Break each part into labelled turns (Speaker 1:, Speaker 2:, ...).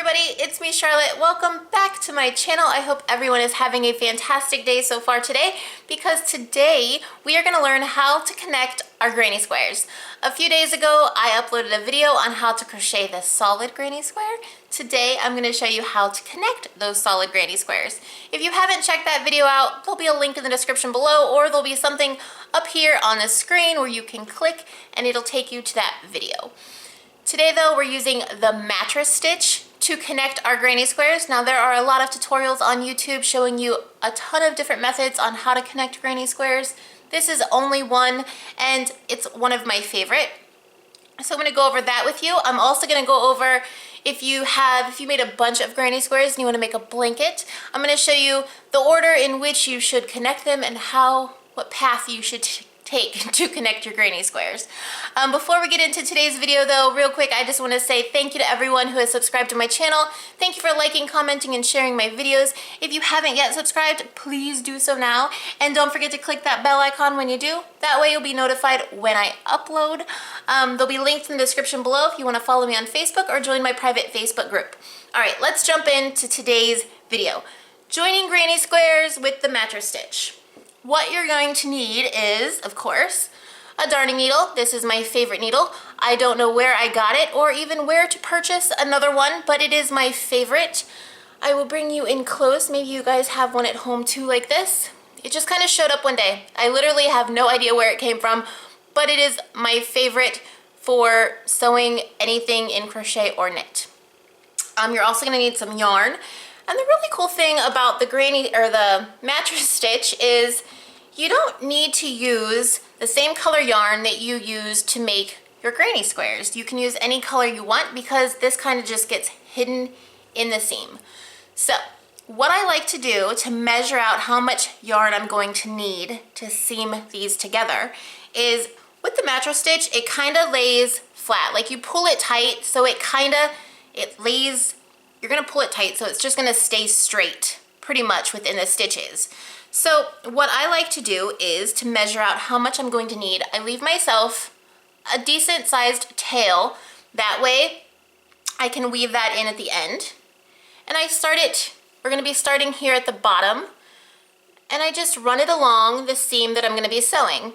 Speaker 1: everybody, it's me Charlotte. Welcome back to my channel. I hope everyone is having a fantastic day so far today, because today we are going to learn how to connect our granny squares. A few days ago I uploaded a video on how to crochet the solid granny square. Today I'm going to show you how to connect those solid granny squares. If you haven't checked that video out, there'll be a link in the description below, or there'll be something up here on the screen where you can click and it'll take you to that video. Today though, we're using the Mattress Stitch to connect our granny squares. Now there are a lot of tutorials on YouTube showing you a ton of different methods on how to connect granny squares. This is only one, and it's one of my favorite. So I'm gonna go over that with you. I'm also gonna go over if you made a bunch of granny squares and you wanna make a blanket, I'm gonna show you the order in which you should connect them and what path you should take to connect your granny squares. Before we get into today's video though, real quick, I just want to say thank you to everyone who has subscribed to my channel. Thank you for liking, commenting, and sharing my videos. If you haven't yet subscribed, please do so now. And don't forget to click that bell icon when you do. That way you'll be notified when I upload. There'll be links in the description below if you want to follow me on Facebook or join my private Facebook group. Alright, let's jump into today's video. Joining granny squares with the Mattress Stitch. What you're going to need is, of course, a darning needle. This is my favorite needle. I don't know where I got it or even where to purchase another one, but it is my favorite. I will bring you in close. Maybe you guys have one at home too like this. It just kind of showed up one day. I literally have no idea where it came from, but it is my favorite for sewing anything in crochet or knit. You're also going to need some yarn. And the really cool thing about the Mattress Stitch is you don't need to use the same color yarn that you use to make your granny squares. You can use any color you want because this kind of just gets hidden in the seam. So what I like to do to measure out how much yarn I'm going to need to seam these together is with the Mattress Stitch, it kind of lays flat. Like you pull it tight, so it lays. You're gonna pull it tight, so it's just gonna stay straight pretty much within the stitches. So what I like to do is to measure out how much I'm going to need. I leave myself a decent sized tail. That way I can weave that in at the end. And we're gonna be starting here at the bottom, and I just run it along the seam that I'm gonna be sewing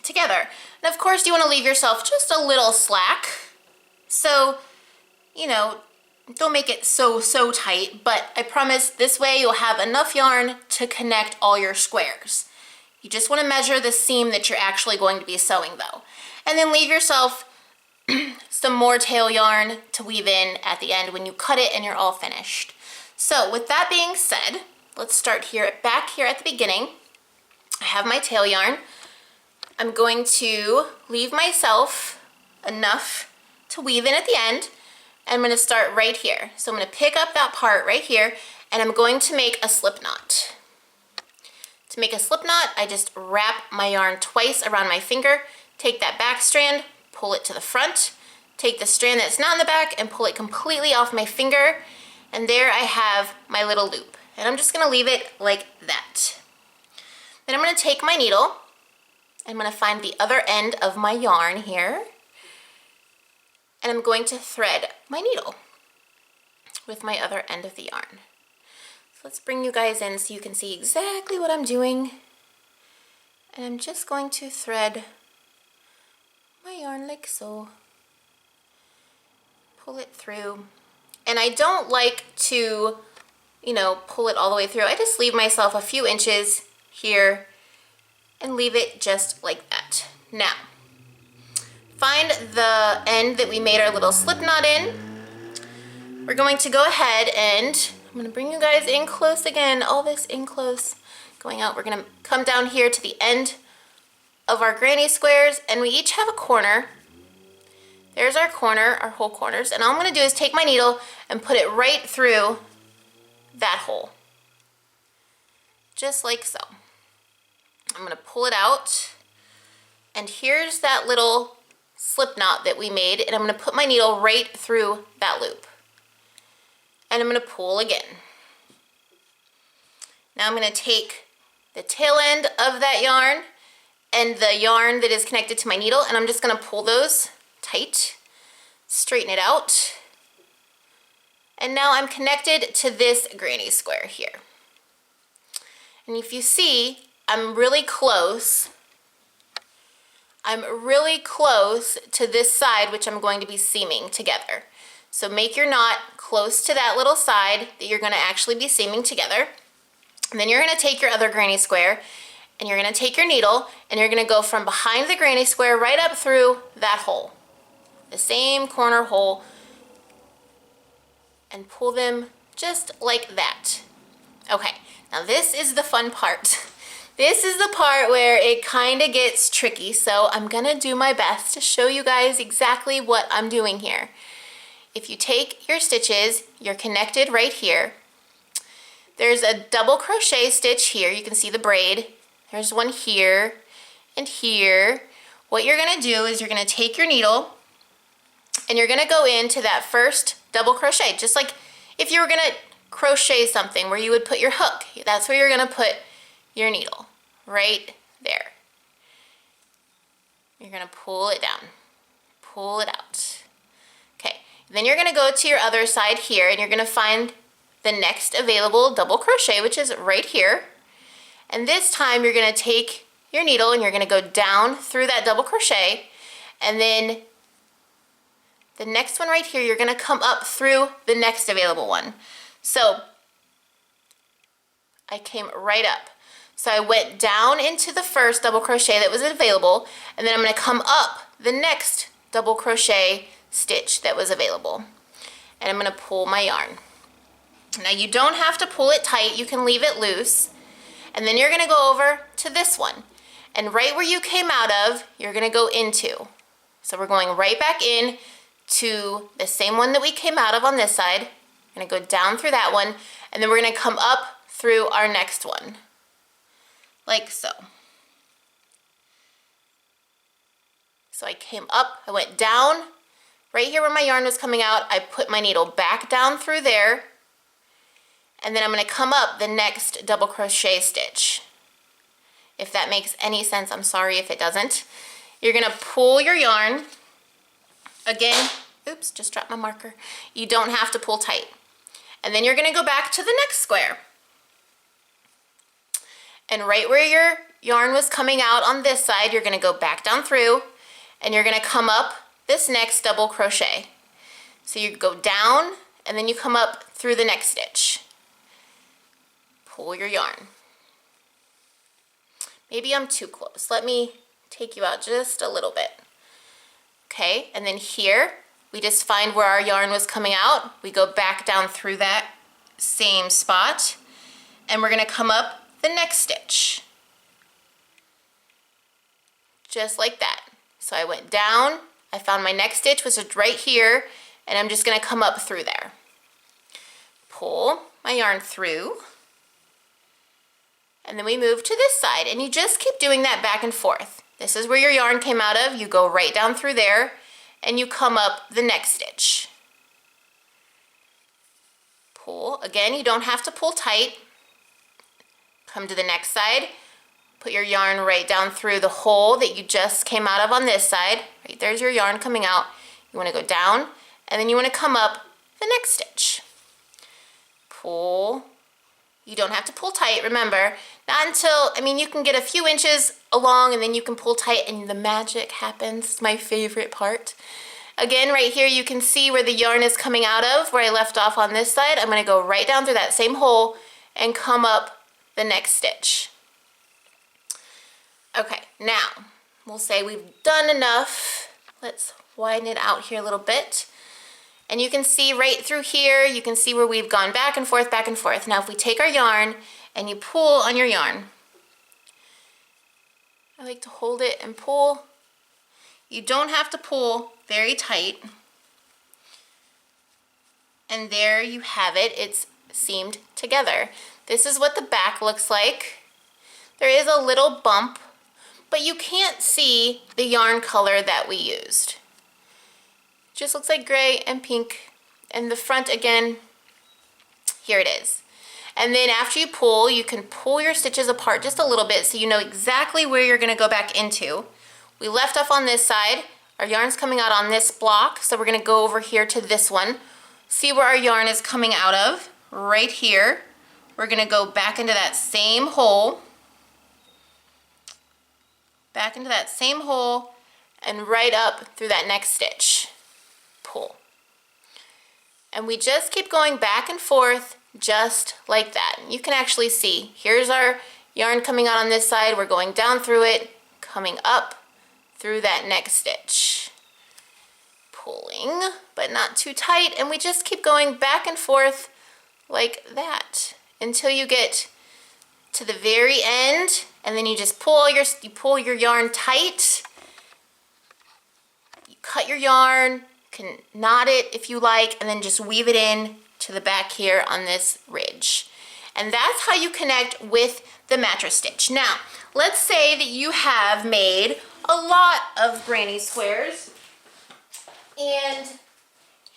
Speaker 1: together. And of course you wanna leave yourself just a little slack. So, don't make it so tight, but I promise this way you'll have enough yarn to connect all your squares. You just want to measure the seam that you're actually going to be sewing though. And then leave yourself some more tail yarn to weave in at the end when you cut it and you're all finished. So with that being said, let's start back here at the beginning. I have my tail yarn. I'm going to leave myself enough to weave in at the end. I'm going to start right here. So I'm going to pick up that part right here, and I'm going to make a slip knot. To make a slip knot, I just wrap my yarn twice around my finger, take that back strand, pull it to the front, take the strand that's not in the back and pull it completely off my finger, and there I have my little loop. And I'm just going to leave it like that. Then I'm going to take my needle, I'm going to find the other end of my yarn here, and I'm going to thread my needle with my other end of the yarn. So let's bring you guys in so you can see exactly what I'm doing. And I'm just going to thread my yarn like so. Pull it through. And I don't like to, pull it all the way through. I just leave myself a few inches here and leave it just like that. Now, find the end that we made our little slip knot in. We're going to go ahead and I'm going to bring you guys in close again, all this in close going out. We're going to come down here to the end of our granny squares, and we each have a corner. There's our corner, our whole corners, and all I'm going to do is take my needle and put it right through that hole. Just like so. I'm going to pull it out, and here's that little slip knot that we made, and I'm going to put my needle right through that loop. And I'm going to pull again. Now I'm going to take the tail end of that yarn and the yarn that is connected to my needle, and I'm just going to pull those tight, straighten it out, And now I'm connected to this granny square here. And if you see, I'm really close. I'm really close to this side, which I'm going to be seaming together. So make your knot close to that little side that you're going to actually be seaming together. And then you're going to take your other granny square and you're going to take your needle and you're going to go from behind the granny square right up through that hole, the same corner hole, and pull them just like that. Okay, now this is the fun part. This is the part where it kind of gets tricky, so I'm gonna do my best to show you guys exactly what I'm doing here. If you take your stitches, you're connected right here. There's a double crochet stitch here. You can see the braid. There's one here and here. What you're gonna do is you're gonna take your needle and you're gonna go into that first double crochet, just like if you were gonna crochet something where you would put your hook. That's where you're gonna put your needle, right there. You're gonna pull it down, pull it out. Okay, then you're gonna go to your other side here and you're gonna find the next available double crochet, which is right here. And this time you're gonna take your needle and you're gonna go down through that double crochet, and then the next one right here, you're gonna come up through the next available one. So I came right up. So I went down into the first double crochet that was available, and then I'm gonna come up the next double crochet stitch that was available. And I'm gonna pull my yarn. Now you don't have to pull it tight, you can leave it loose. And then you're gonna go over to this one. And right where you came out of, you're gonna go into. So we're going right back in to the same one that we came out of on this side. We're gonna go down through that one, and then we're gonna come up through our next one, like so. So I came up, I went down, right here where my yarn was coming out, I put my needle back down through there, and then I'm gonna come up the next double crochet stitch. If that makes any sense, I'm sorry if it doesn't. You're gonna pull your yarn. Again, oops, just dropped my marker. You don't have to pull tight. And then you're gonna go back to the next square. And right where your yarn was coming out on this side, you're gonna go back down through and you're gonna come up this next double crochet. So you go down and then you come up through the next stitch. Pull your yarn. Maybe I'm too close. Let me take you out just a little bit. Okay, and then here, we just find where our yarn was coming out. We go back down through that same spot, and we're gonna come up the next stitch. Just like that. So I went down, I found my next stitch, which is right here, and I'm just gonna come up through there. Pull my yarn through, and then we move to this side, and you just keep doing that back and forth. This is where your yarn came out of. You go right down through there and you come up the next stitch. Pull. Again, you don't have to pull tight. Come to the next side. Put your yarn right down through the hole that you just came out of on this side. Right there's your yarn coming out. You want to go down and then you want to come up the next stitch. Pull. You don't have to pull tight, remember. Not until, you can get a few inches along and then you can pull tight and the magic happens. It's my favorite part. Again, right here you can see where the yarn is coming out of, where I left off on this side. I'm gonna go right down through that same hole and come up the next stitch. Okay, now, we'll say we've done enough. Let's widen it out here a little bit. And you can see right through here, you can see where we've gone back and forth, back and forth. Now if we take our yarn and you pull on your yarn, I like to hold it and pull. You don't have to pull very tight. And there you have it, it's seamed together. This is what the back looks like. There is a little bump, but you can't see the yarn color that we used. Just looks like gray and pink. And the front again, here it is. And then after you pull, you can pull your stitches apart just a little bit so you know exactly where you're gonna go back into. We left off on this side. Our yarn's coming out on this block, so we're gonna go over here to this one. see where our yarn is coming out of? Right here. We're gonna go back into that same hole. Back into that same hole and right up through that next stitch. Pull. And we just keep going back and forth just like that. You can actually see, here's our yarn coming out on this side. We're going down through it, coming up through that next stitch. Pulling, but not too tight, and we just keep going back and forth like that until you get to the very end, and then you just pull your yarn tight. You cut your yarn, you can knot it if you like, and then just weave it in to the back here on this ridge. And that's how you connect with the mattress stitch. Now, let's say that you have made a lot of granny squares and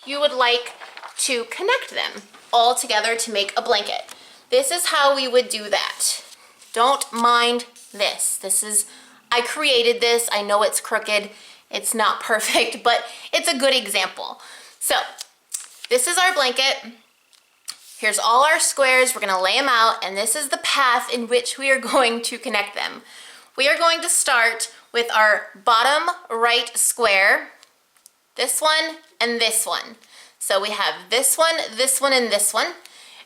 Speaker 1: you would like to connect them all together to make a blanket. This is how we would do that. Don't mind this. I created this. I know it's crooked. It's not perfect, but it's a good example. So this is our blanket. Here's all our squares. We're gonna lay them out, and this is the path in which we are going to connect them. We are going to start with our bottom right square, this one, and this one. So we have this one, and this one.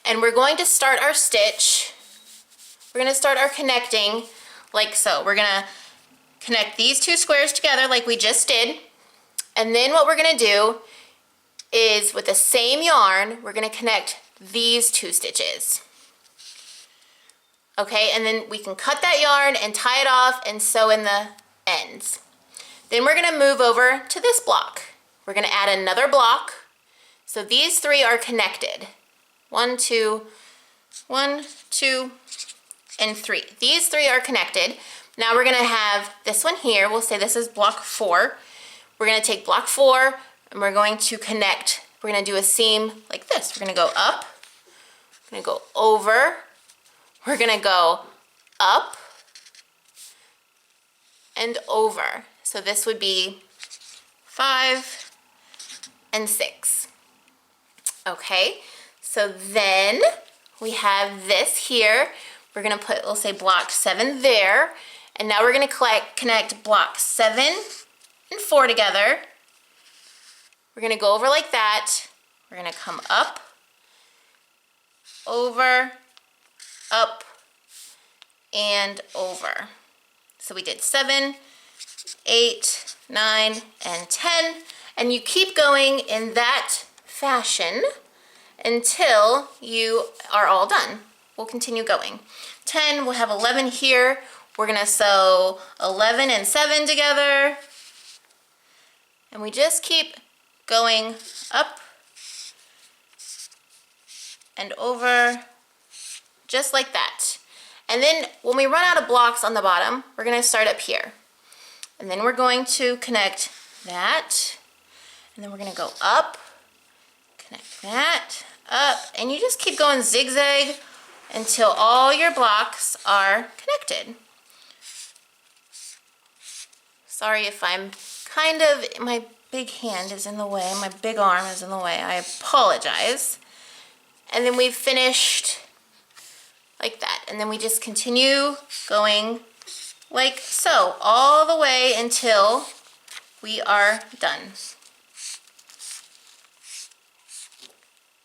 Speaker 1: And we're going to start our stitch. We're gonna start our connecting like so. We're gonna connect these two squares together like we just did. And then what we're gonna do is with the same yarn, we're gonna connect these two stitches. Okay, and then we can cut that yarn and tie it off and sew in the ends. Then we're gonna move over to this block. We're gonna add another block. So these three are connected. 1, 2, and 3. These three are connected. Now we're gonna have this one here. We'll say this is block 4. We're gonna take block 4 and we're going to connect. We're gonna do a seam like this. We're gonna go up, we're gonna go over, we're gonna go up and over. So this would be 5 and 6. Okay, so then we have this here. We're gonna put, we'll say block 7 there. And now we're gonna connect block 7 and 4 together. We're gonna go over like that. We're gonna come up, over, up, and over. So we did 7, 8, 9, and 10. And you keep going in that fashion until you are all done. We'll continue going. 10, we'll have 11 here. We're gonna sew 11 and 7 together. And we just keep going up and over, just like that. And then when we run out of blocks on the bottom, we're gonna start up here. And then we're going to connect that. And then we're gonna go up, connect that, up, and you just keep going zigzag until all your blocks are connected. Sorry if I'm kind of, my big hand is in the way, my big arm is in the way, I apologize. And then we've finished like that. And then we just continue going like so, all the way until we are done.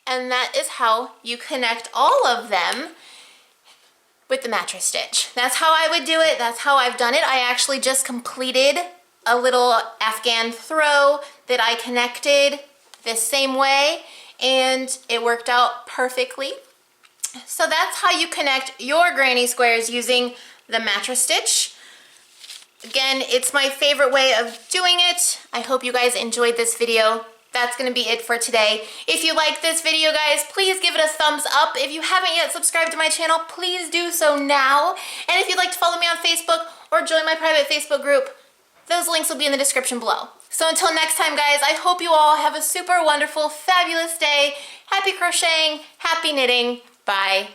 Speaker 1: And that is how you connect all of them with the mattress stitch. That's how I would do it. That's how I've done it. I actually just completed a little Afghan throw that I connected this same way, and it worked out perfectly. So that's how you connect your granny squares using the mattress stitch. Again, it's my favorite way of doing it. I hope you guys enjoyed this video. That's gonna be it for today. If you like this video, guys, please give it a thumbs up. If you haven't yet subscribed to my channel, please do so now. And if you'd like to follow me on Facebook or join my private Facebook group, those links will be in the description below. So until next time, guys, I hope you all have a super wonderful, fabulous day. Happy crocheting, happy knitting. Bye.